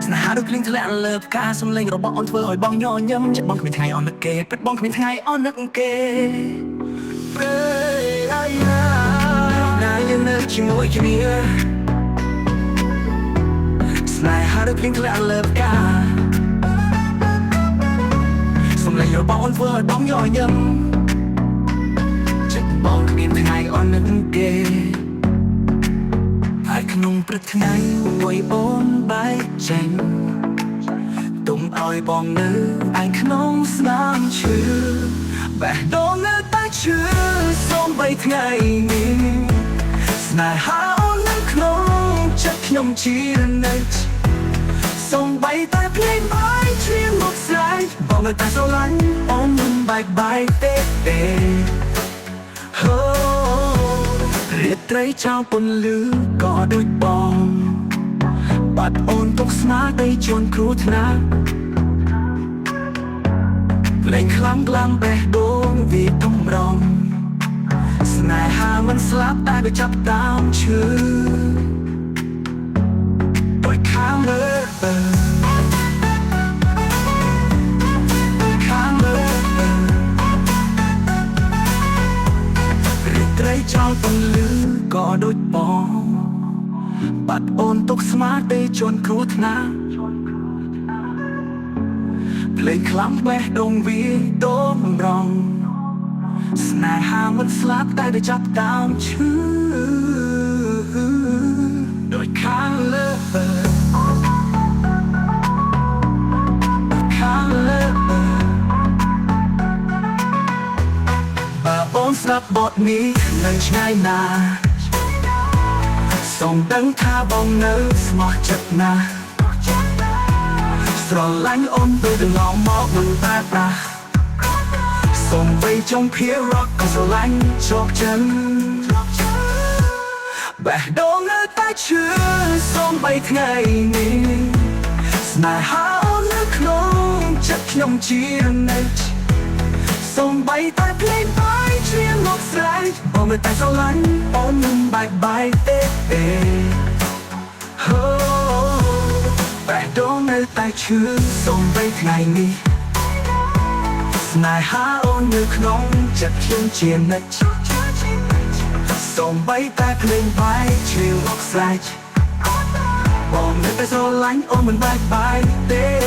ស្នេហាដូចគ្លៀងធ្លាក់លើផ្កាសំឡេងរបស់អូនធ្វើឲ្យបងញញឹមចិត្តបងគ្មានថ្ងៃអន់នឹកគេពិតបងគ្មានថ្ងៃអន់នឹកគេពេលអាយ៉ាណាយើងនៅជាមួយគ្នាស្នេហាដូចគ្លៀងធ្លាក់លើផ្កាសំឡេងរបស់អូនធ្វើឲ្យបងញញឹមចិត្តបងគ្មានថ្ងៃអន់នឹកគេហើយក្នុងព្រឹកថ្ងៃមួយអូនបែកចេញទុំឲ្យបងនៅឯក្នុងស្នាមឈឺបេះដូងនៅតែឈឺសូមបីថ្ងៃនេះស្នេហាអូននៅក្នុងចិត្តខ្ញុំជានិច្ចសូមបីតែភ្លេងបាយជ្រៀងមកស្រែកបងនៅតែស្រឡាញ់អូនមិនបែកបាយទេរាត្រីចោលពន្លឺក៏ដូចបងបាត់អូនទុកស្មារតីជន់គ្រោះថ្នាក់លេងខ្លាំងខ្លាំងបេះដូងវាតម្រង់ស្នេហាមិនស្លាប់តែវាចាប់តាមឈឺដោយខាងលើត្រីចោលពន្លឺក៏ដូចបងបាត់អូនទុកស្មារតីជន់គ្រោះថ្នាក់ភ្លេងខ្លាំងបេះដូងវាតម្រង់ស្នេហាមិនស្លាប់តែវាចាប់តាមឈឺដោយខាងលើអូនស្ដាប់បទនេះនៅឆ្ងាយណាស់សូមដឹងថាបងនៅស្មោះចិត្តណាស់ស្រឡាញ់អូនដូចដង្ងមកមិនតែប្រាស់សូមបីចុងភៀរកក៏ស្រឡាញ់ជោគជ័យបេះដូងនៅតែឈឺសូមបីថ្ងៃនេះស្នេហាអូននៅក្នុងចិត្តខ្ញុំជានិច្ចសូមបីតែភ្លេងបាយជ្រៀងមកស្រែកអូនមិនតែស្រឡាញ់អូនមិនបែកបាយទេបេះដូងនៅតែឈឺសូមបីថ្ងៃនេះស្នេហាអូននៅក្នុងចិត្តខ្ញុំជានិច្ចសូមបីតែភ្លេងបាយជ្រៀងមកស្រែកបងមិនតែស្រឡាញ់អូនមិនបែកបាយទេ